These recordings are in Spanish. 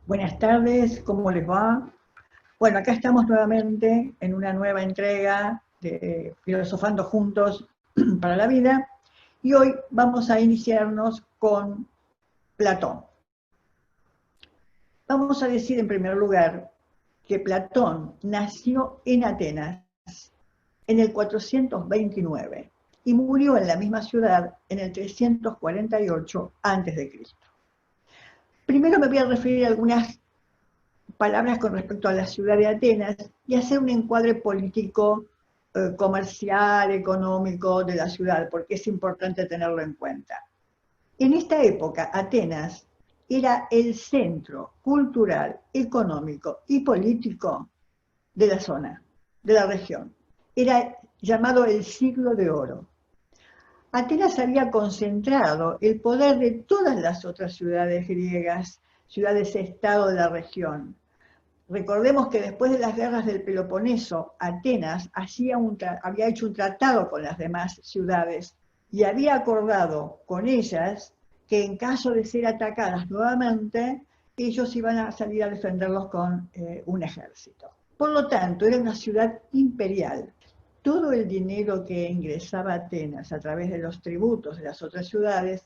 Buenas tardes, ¿cómo les va? Bueno, acá estamos nuevamente en una nueva entrega de Filosofando Juntos para la Vida y hoy vamos a iniciarnos con Platón. Vamos a decir en primer lugar que Platón nació en Atenas en el 429 y murió en la misma ciudad en el 348 a.C. Primero me voy a referir a algunas palabras con respecto a la ciudad de Atenas y hacer un encuadre político, comercial, económico de la ciudad, porque es importante tenerlo en cuenta. En esta época, Atenas era el centro cultural, económico y político de la zona, de la región. Era llamado el siglo de oro. Atenas había concentrado el poder de todas las otras ciudades griegas, ciudades-estado de la región. Recordemos que después de las guerras del Peloponeso, Atenas había hecho un tratado con las demás ciudades y había acordado con ellas que en caso de ser atacadas nuevamente, ellos iban a salir a defenderlos con un ejército. Por lo tanto, era una ciudad imperial. Todo el dinero que ingresaba a Atenas a través de los tributos de las otras ciudades,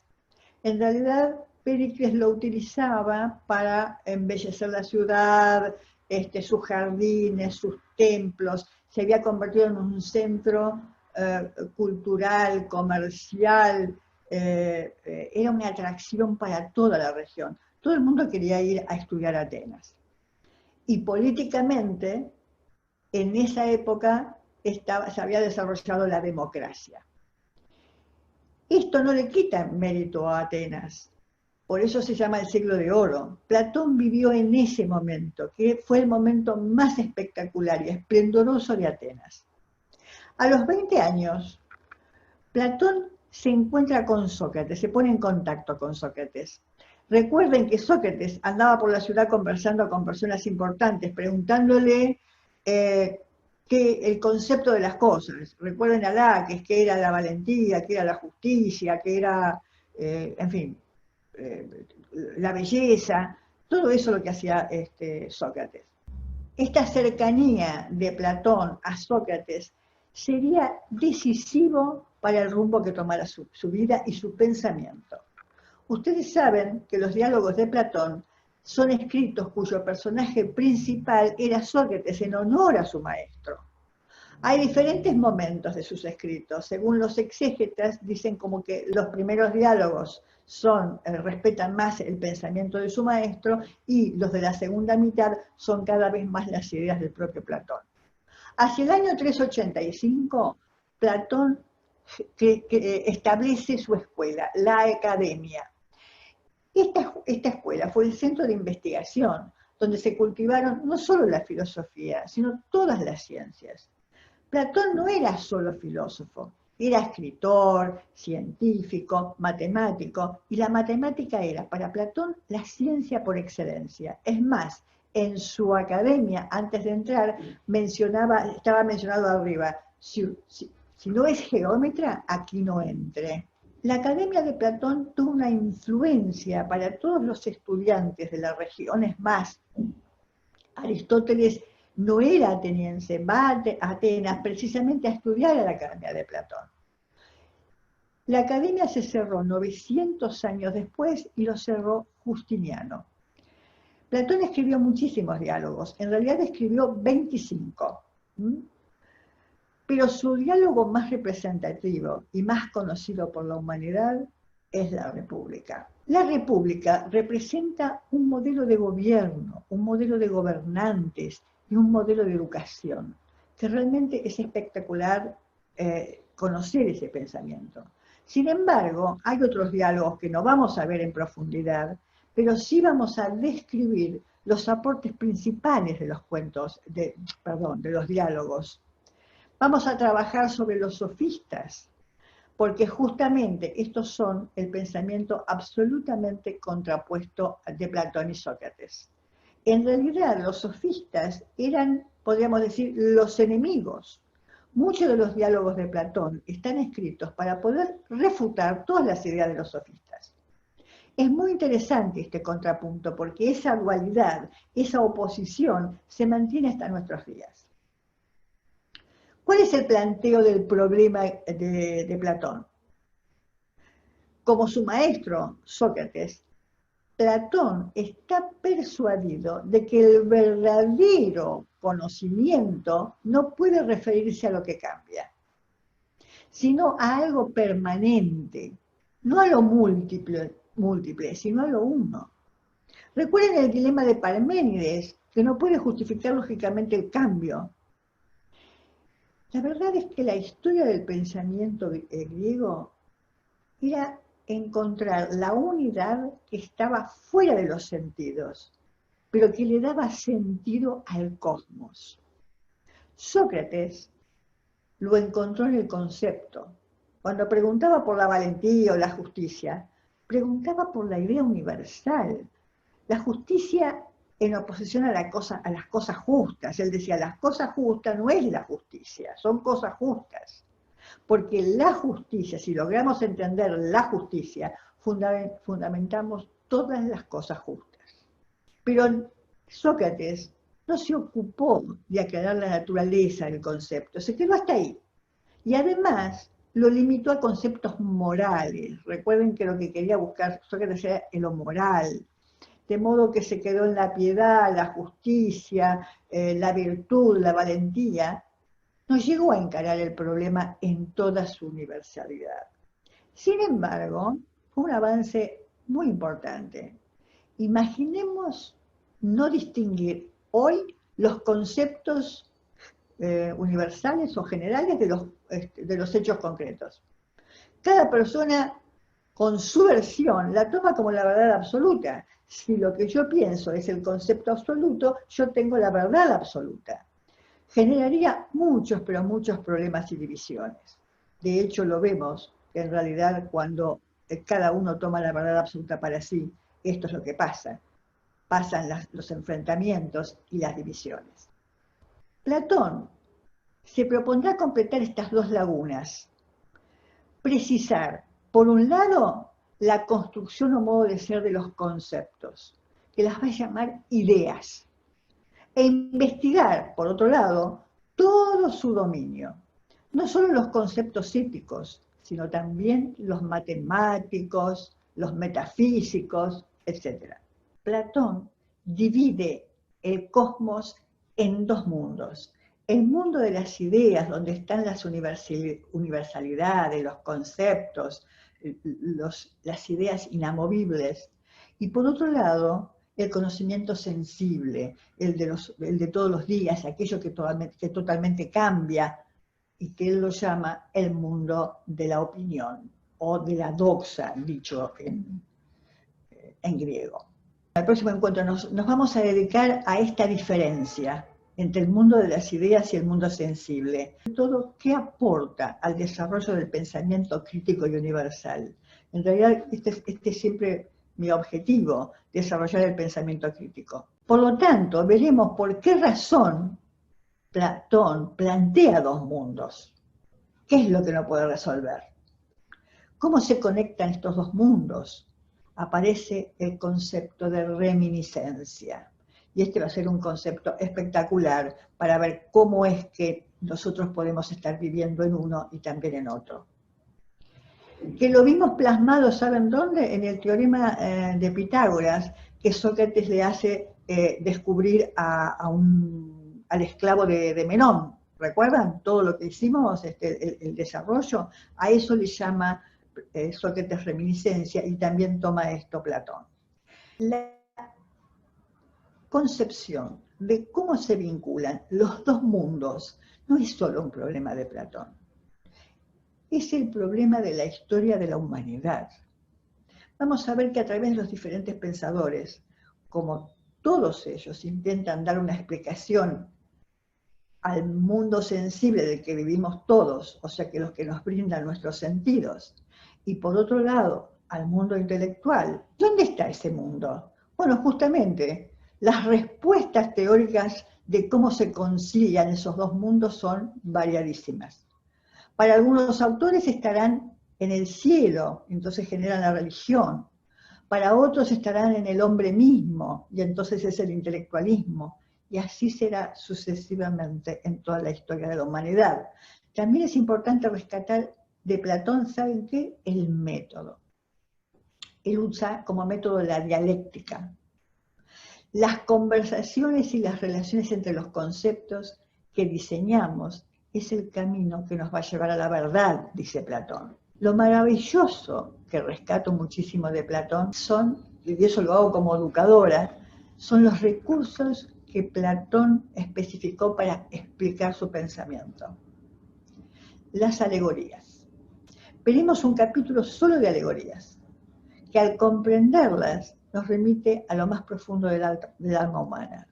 en realidad Péricles lo utilizaba para embellecer la ciudad, sus jardines, sus templos. Se había convertido en un centro cultural, comercial, era una atracción para toda la región. Todo el mundo quería ir a estudiar a Atenas. Y políticamente, en esa época se había desarrollado la democracia. Esto no le quita mérito a Atenas, por eso se llama el siglo de oro. Platón vivió en ese momento, que fue el momento más espectacular y esplendoroso de Atenas. A los 20 años, Platón se encuentra con Sócrates, se pone en contacto con Sócrates. Recuerden que Sócrates andaba por la ciudad conversando con personas importantes, preguntándole el concepto de las cosas. Recuerden a Laques, que era la valentía, que era la justicia, que era, en fin, la belleza, todo eso lo que hacía Sócrates. Esta cercanía de Platón a Sócrates sería decisivo para el rumbo que tomara su vida y su pensamiento. Ustedes saben que los diálogos de Platón son escritos cuyo personaje principal era Sócrates en honor a su maestro. Hay diferentes momentos de sus escritos. Según los exégetas, dicen como que los primeros diálogos respetan más el pensamiento de su maestro y los de la segunda mitad son cada vez más las ideas del propio Platón. Hacia el año 385, Platón establece su escuela, la Academia. Esta escuela fue el centro de investigación, donde se cultivaron no solo la filosofía, sino todas las ciencias. Platón no era solo filósofo, era escritor, científico, matemático, y la matemática era para Platón la ciencia por excelencia. Es más, en su academia, antes de entrar, estaba mencionado arriba, si no es geómetra, aquí no entre. La academia de Platón tuvo una influencia para todos los estudiantes de la región, es más, Aristóteles no era ateniense, va a Atenas precisamente a estudiar a la Academia de Platón. La Academia se cerró 900 años después y lo cerró Justiniano. Platón escribió muchísimos diálogos, en realidad escribió 25, pero su diálogo más representativo y más conocido por la humanidad es la República. La República representa un modelo de gobierno, un modelo de gobernantes, y un modelo de educación, que realmente es espectacular conocer ese pensamiento. Sin embargo, hay otros diálogos que no vamos a ver en profundidad, pero sí vamos a describir los aportes principales de los de los diálogos. Vamos a trabajar sobre los sofistas, porque justamente estos son el pensamiento absolutamente contrapuesto de Platón y Sócrates. En realidad, los sofistas eran, podríamos decir, los enemigos. Muchos de los diálogos de Platón están escritos para poder refutar todas las ideas de los sofistas. Es muy interesante este contrapunto porque esa dualidad, esa oposición se mantiene hasta nuestros días. ¿Cuál es el planteo del problema de Platón? Como su maestro, Sócrates, Platón está persuadido de que el verdadero conocimiento no puede referirse a lo que cambia, sino a algo permanente, no a lo múltiple, sino a lo uno. Recuerden el dilema de Parménides, que no puede justificar lógicamente el cambio. La verdad es que la historia del pensamiento griego era encontrar la unidad que estaba fuera de los sentidos, pero que le daba sentido al cosmos. Sócrates lo encontró en el concepto. Cuando preguntaba por la valentía o la justicia, preguntaba por la idea universal. La justicia en oposición a las cosas justas. Él decía, las cosas justas no es la justicia, son cosas justas. Porque la justicia, si logramos entender la justicia, fundamentamos todas las cosas justas. Pero Sócrates no se ocupó de aclarar la naturaleza del concepto, se quedó hasta ahí. Y además lo limitó a conceptos morales. Recuerden que lo que quería buscar Sócrates era en lo moral. De modo que se quedó en la piedad, la justicia, la virtud, la valentía. No llegó a encarar el problema en toda su universalidad. Sin embargo, fue un avance muy importante. Imaginemos no distinguir hoy los conceptos universales o generales de los hechos concretos. Cada persona con su versión la toma como la verdad absoluta. Si lo que yo pienso es el concepto absoluto, yo tengo la verdad absoluta. Generaría muchos, pero muchos problemas y divisiones. De hecho, lo vemos, que en realidad cuando cada uno toma la verdad absoluta para sí, esto es lo que pasa. Pasan los enfrentamientos y las divisiones. Platón se propondrá completar estas dos lagunas. Precisar, por un lado, la construcción o modo de ser de los conceptos, que las va a llamar ideas, e investigar, por otro lado, todo su dominio, no solo los conceptos éticos, sino también los matemáticos, los metafísicos, etc. Platón divide el cosmos en dos mundos. El mundo de las ideas, donde están las universalidades, los conceptos, las ideas inamovibles. Y por otro lado, el conocimiento sensible, el de todos los días, aquello que totalmente cambia, y que él lo llama el mundo de la opinión, o de la doxa, dicho en griego. Al próximo encuentro nos vamos a dedicar a esta diferencia entre el mundo de las ideas y el mundo sensible. Todo, ¿qué aporta al desarrollo del pensamiento crítico y universal? En realidad, este es siempre mi objetivo, desarrollar el pensamiento crítico. Por lo tanto, veremos por qué razón Platón plantea dos mundos. ¿Qué es lo que no puede resolver? ¿Cómo se conectan estos dos mundos? Aparece el concepto de reminiscencia. Y este va a ser un concepto espectacular para ver cómo es que nosotros podemos estar viviendo en uno y también en otro. Que lo vimos plasmado, ¿saben dónde? En el teorema de Pitágoras, que Sócrates le hace descubrir al esclavo de Menón. ¿Recuerdan todo lo que hicimos, el desarrollo? A eso le llama Sócrates reminiscencia, y también toma esto Platón. La concepción de cómo se vinculan los dos mundos no es solo un problema de Platón, es el problema de la historia de la humanidad. Vamos a ver que a través de los diferentes pensadores, como todos ellos intentan dar una explicación al mundo sensible del que vivimos todos, o sea que los que nos brindan nuestros sentidos, y por otro lado, al mundo intelectual. ¿Dónde está ese mundo? Bueno, justamente, las respuestas teóricas de cómo se concilian esos dos mundos son variadísimas. Para algunos autores estarán en el cielo, entonces generan la religión. para otros estarán en el hombre mismo, y entonces es el intelectualismo, y así será sucesivamente en toda la historia de la humanidad. También es importante rescatar de Platón, ¿saben qué? El método. Él usa como método la dialéctica. Las conversaciones y las relaciones entre los conceptos que diseñamos es el camino que nos va a llevar a la verdad, dice Platón. Lo maravilloso que rescato muchísimo de Platón son, y eso lo hago como educadora, son los recursos que Platón especificó para explicar su pensamiento. Las alegorías. Veremos un capítulo solo de alegorías, que al comprenderlas nos remite a lo más profundo del alma humana.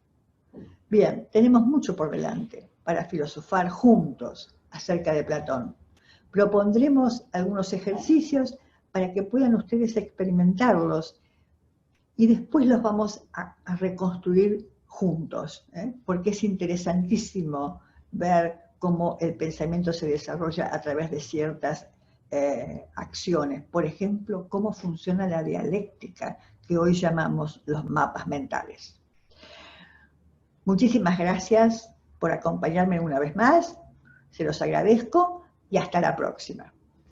Bien, tenemos mucho por delante para filosofar juntos acerca de Platón. Propondremos algunos ejercicios para que puedan ustedes experimentarlos y después los vamos a reconstruir juntos, porque es interesantísimo ver cómo el pensamiento se desarrolla a través de ciertas acciones. Por ejemplo, cómo funciona la dialéctica, que hoy llamamos los mapas mentales. Muchísimas gracias por acompañarme una vez más, se los agradezco y hasta la próxima.